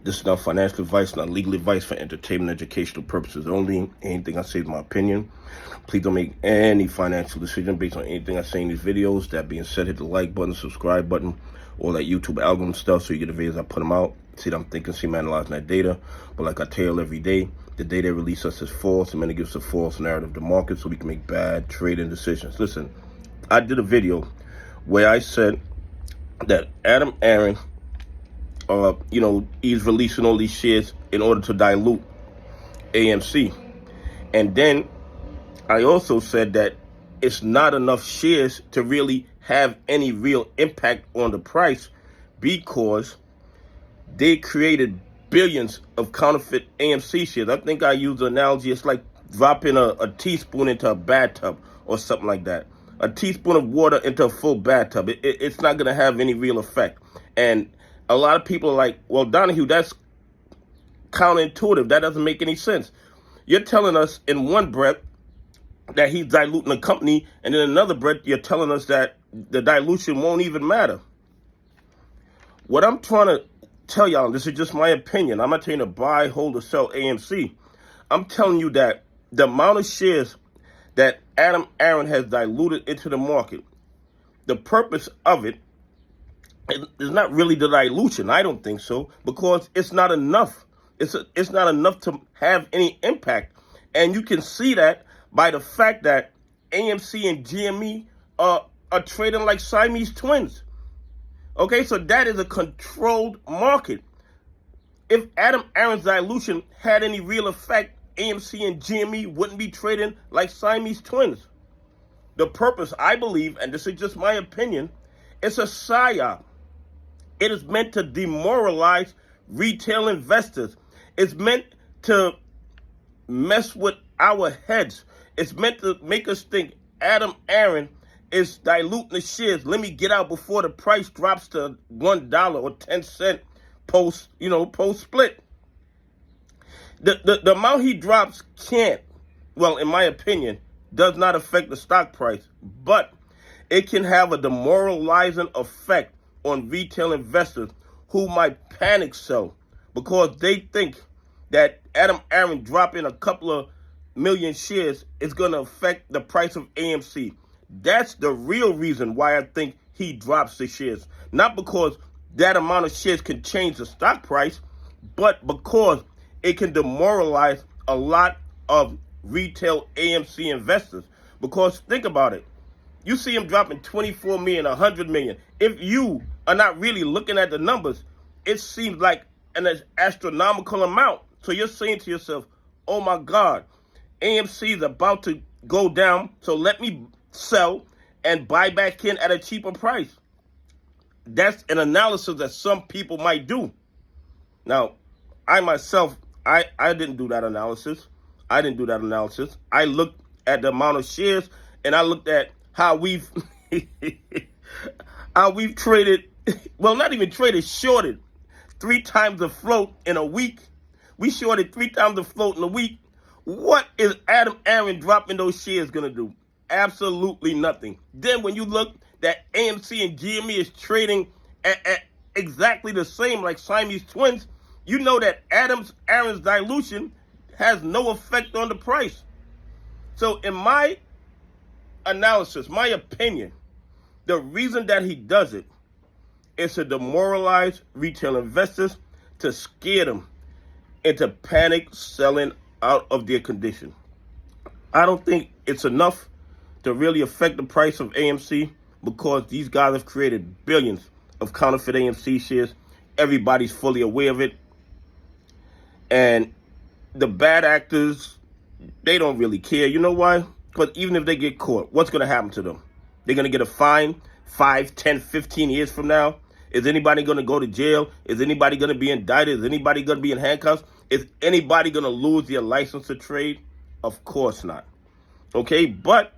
This is not financial advice, not legal advice, for entertainment, educational purposes only. Anything I say is my opinion. Please don't make any financial decision based on anything I say in these videos. That being said, hit the like button, subscribe button, all that YouTube algorithm stuff so you get the videos I put them out. See that I'm thinking, see I'm analyzing that data. But like I tell every day, the data release us is false, and then it gives a false narrative of the market so we can make bad trading decisions. Listen, I did a video where I said that Aron, he's releasing all these shares in order to dilute AMC. And then I also said that it's not enough shares to really have any real impact on the price because they created billions of counterfeit AMC shares. I think I used the analogy, it's like dropping a teaspoon into a bathtub or something like that. A teaspoon of water into a full bathtub. It's not going to have any real effect. And a lot of people are like, well, Donnahue, that's counterintuitive. That doesn't make any sense. You're telling us in one breath that he's diluting the company, and in another breath, you're telling us that the dilution won't even matter. What I'm trying to tell y'all, this is just my opinion. I'm not telling you to buy, hold, or sell AMC. I'm telling you that the amount of shares that Aron has diluted into the market, the purpose of it is not really the dilution. I don't think so, because it's not enough. It's not enough to have any impact. And you can see that by the fact that AMC and GME are trading like Siamese twins. Okay, so that is a controlled market. If Aron's dilution had any real effect, AMC and GME wouldn't be trading like Siamese twins. The purpose, I believe, and this is just my opinion, it's a psyop. It is meant to demoralize retail investors. It's meant to mess with our heads. It's meant to make us think Aron is diluting the shares. Let me get out before the price drops to $1 or 10 cents post split. The amount he drops can't, well, in my opinion, does not affect the stock price, but it can have a demoralizing effect on retail investors who might panic sell because they think that Aron dropping a couple of million shares is going to affect the price of AMC. That's the real reason why I think he drops the shares. Not because that amount of shares can change the stock price, but because it can demoralize a lot of retail AMC investors. Because think about it. You see him dropping 24 million, 100 million. If you are not really looking at the numbers, it seems like an astronomical amount. So you're saying to yourself, oh my God, AMC is about to go down, so let me sell and buy back in at a cheaper price. That's an analysis that some people might do. Now, I myself, I didn't do that analysis. I looked at the amount of shares, and I looked at how we've traded, well, not even traded, shorted 3 times the float in a week. We shorted 3 times the float in a week. What is Aron dropping those shares going to do? Absolutely nothing. Then when you look that AMC and GME is trading at exactly the same like Siamese twins, you know that Aron's dilution has no effect on the price. So in my analysis, my opinion, the reason that he does it is to demoralize retail investors, to scare them into panic selling out of their condition. I don't think it's enough to really affect the price of AMC because these guys have created billions of counterfeit AMC shares. Everybody's fully aware of it. And the bad actors, they don't really care. You know why? Because even if they get caught, what's going to happen to them? They're going to get a fine 5, 10, 15 years from now. Is anybody going to go to jail? Is anybody going to be indicted? Is anybody going to be in handcuffs? Is anybody going to lose their license to trade? Of course not. Okay, but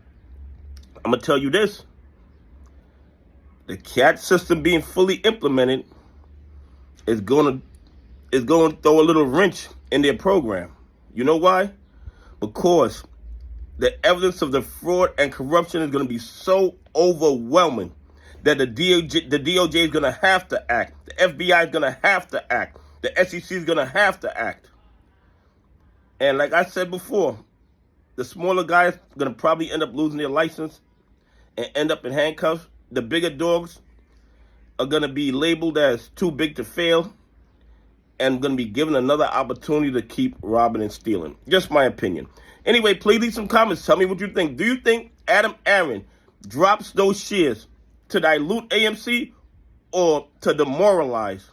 I'm going to tell you this. The CAT system being fully implemented is going to throw a little wrench in their program. You know why? Because the evidence of the fraud and corruption is going to be so overwhelming that the DOJ is going to have to act. The FBI is going to have to act. The SEC is going to have to act. And like I said before, the smaller guys are going to probably end up losing their license and end up in handcuffs. The bigger dogs are going to be labeled as too big to fail and going to be given another opportunity to keep robbing and stealing. Just my opinion. Anyway, please leave some comments. Tell me what you think. Do you think Aron drops those shares to dilute AMC or to demoralize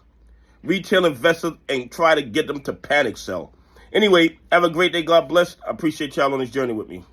retail investors and try to get them to panic sell? Anyway, have a great day. God bless. I appreciate y'all on this journey with me.